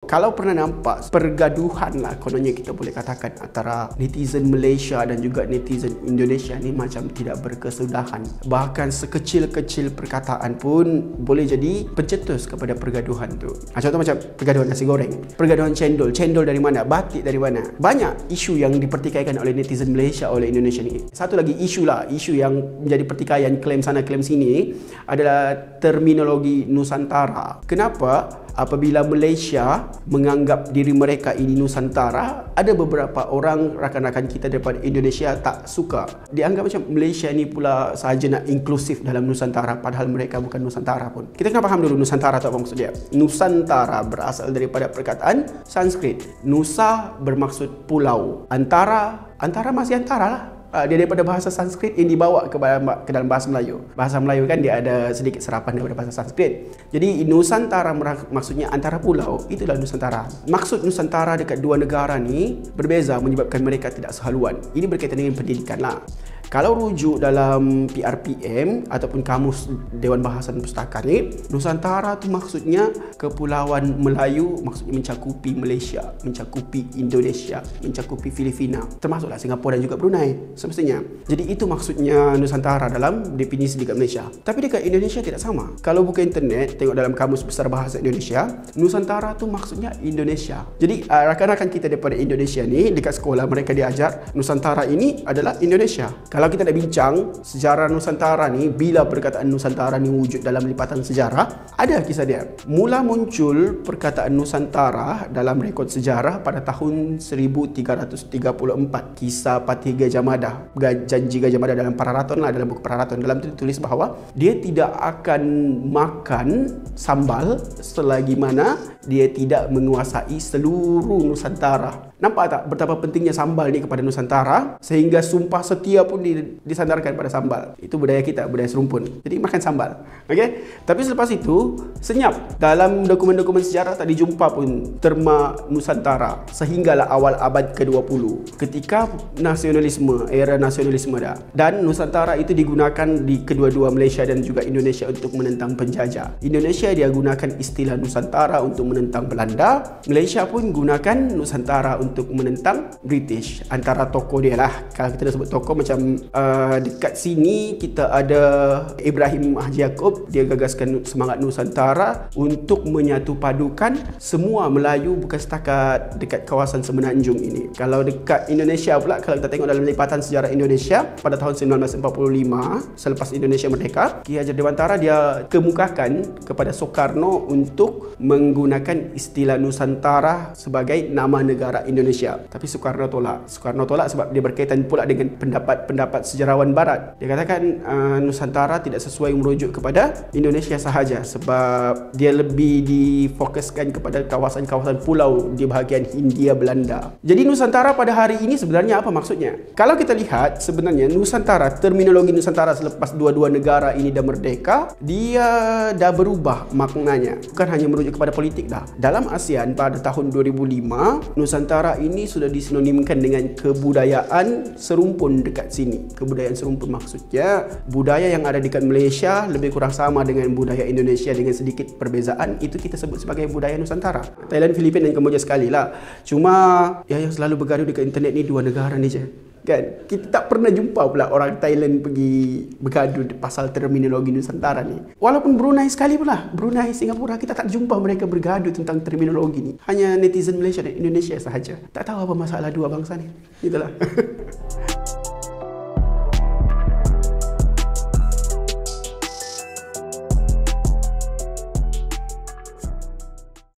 Kalau pernah nampak pergaduhan lah kononnya kita boleh katakan antara netizen Malaysia dan juga netizen Indonesia ni macam tidak berkesudahan. Bahkan sekecil-kecil perkataan pun boleh jadi pencetus kepada pergaduhan tu. Contoh macam pergaduhan nasi goreng, pergaduhan cendol. Cendol dari mana? Batik dari mana? Banyak isu yang dipertikaikan oleh netizen Malaysia oleh Indonesia ni. Satu lagi isu yang menjadi pertikaian klaim sana klaim sini adalah terminologi Nusantara. Kenapa? Apabila Malaysia menganggap diri mereka ini Nusantara, ada beberapa orang rakan-rakan kita daripada Indonesia tak suka. Dianggap macam Malaysia ni pula sahaja nak inklusif dalam Nusantara, padahal mereka bukan Nusantara pun. Kita kena faham dulu Nusantara tu apa maksud dia. Nusantara berasal daripada perkataan Sanskrit. Nusa bermaksud pulau. Antara masih antara lah. Dia daripada bahasa Sanskrit yang dibawa ke dalam bahasa Melayu. Bahasa Melayu kan dia ada sedikit serapan daripada bahasa Sanskrit. Jadi Nusantara maksudnya antara pulau, itulah Nusantara. Maksud Nusantara dekat dua negara ni berbeza menyebabkan mereka tidak sehaluan. Ini berkaitan dengan pendidikan lah. Kalau rujuk dalam PRPM ataupun Kamus Dewan Bahasa dan Pustaka ni, Nusantara tu maksudnya Kepulauan Melayu, maksudnya mencakupi Malaysia, mencakupi Indonesia, mencakupi Filipina, termasuklah Singapura dan juga Brunei semestinya. Jadi itu maksudnya Nusantara dalam definisi dekat Malaysia. Tapi dekat Indonesia tidak sama. Kalau buka internet, tengok dalam Kamus Besar Bahasa Indonesia, Nusantara tu maksudnya Indonesia. Jadi rakan-rakan kita daripada Indonesia ni dekat sekolah mereka diajar Nusantara ini adalah Indonesia. Kalau kita nak bincang sejarah Nusantara ni, bila perkataan Nusantara ni wujud dalam lipatan sejarah, ada kisah dia. Mula muncul perkataan Nusantara dalam rekod sejarah pada tahun 1334. Kisah Patih Gajah Mada, janji Gajah Mada dalam Pararaton lah, dalam buku Pararaton. Dalam tu tulis bahawa dia tidak akan makan sambal selagi mana dia tidak menguasai seluruh Nusantara. Nampak tak betapa pentingnya sambal ni kepada Nusantara, sehingga sumpah setia pun disandarkan pada sambal. Itu budaya kita, budaya serumpun. Jadi makan sambal. Okey? Tapi selepas itu senyap. Dalam dokumen-dokumen sejarah tak dijumpa pun terma Nusantara sehinggalah awal abad ke-20 ketika nasionalisme, era nasionalisme dah. Dan Nusantara itu digunakan di kedua-dua Malaysia dan juga Indonesia untuk menentang penjajah. Indonesia dia gunakan istilah Nusantara untuk menentang Belanda. Malaysia pun gunakan Nusantara untuk menentang British. Antara tokoh dia lah, kalau kita dah sebut tokoh macam dekat sini kita ada Ibrahim Haji Yaakob. Dia gagaskan semangat Nusantara untuk menyatu padukan semua Melayu, bukan setakat dekat kawasan Semenanjung ini. Kalau dekat Indonesia pula, kalau kita tengok dalam lipatan sejarah Indonesia pada tahun 1945 selepas Indonesia merdeka, Ki Hajar Dewantara dia kemukakan kepada Soekarno untuk menggunakan istilah Nusantara sebagai nama negara Indonesia. Tapi Soekarno tolak. Soekarno tolak sebab dia berkaitan pula dengan pendapat sejarawan barat. Dia katakan Nusantara tidak sesuai merujuk kepada Indonesia sahaja sebab dia lebih difokuskan kepada kawasan-kawasan pulau di bahagian Hindia Belanda. Jadi Nusantara pada hari ini sebenarnya apa maksudnya? Kalau kita lihat sebenarnya Nusantara, terminologi Nusantara selepas dua-dua negara ini dah merdeka, dia dah berubah maknanya. Bukan hanya merujuk kepada politik dah. Dalam ASEAN pada tahun 2005, Nusantara ini sudah disinonimkan dengan kebudayaan serumpun dekat sini. Kebudayaan serumpun maksudnya budaya yang ada dekat Malaysia lebih kurang sama dengan budaya Indonesia dengan sedikit perbezaan. Itu kita sebut sebagai budaya Nusantara. Thailand, Filipina dan Kemboja sekali lah. Cuma yang selalu bergaduh dekat internet ni dua negara ni je. Kan? Kita tak pernah jumpa pula orang Thailand pergi bergaduh pasal terminologi Nusantara ni. Walaupun Brunei sekali pula, Brunei, Singapura, kita tak jumpa mereka bergaduh tentang terminologi ni. Hanya netizen Malaysia dan Indonesia sahaja. Tak tahu apa masalah dua bangsa ni. Itulah.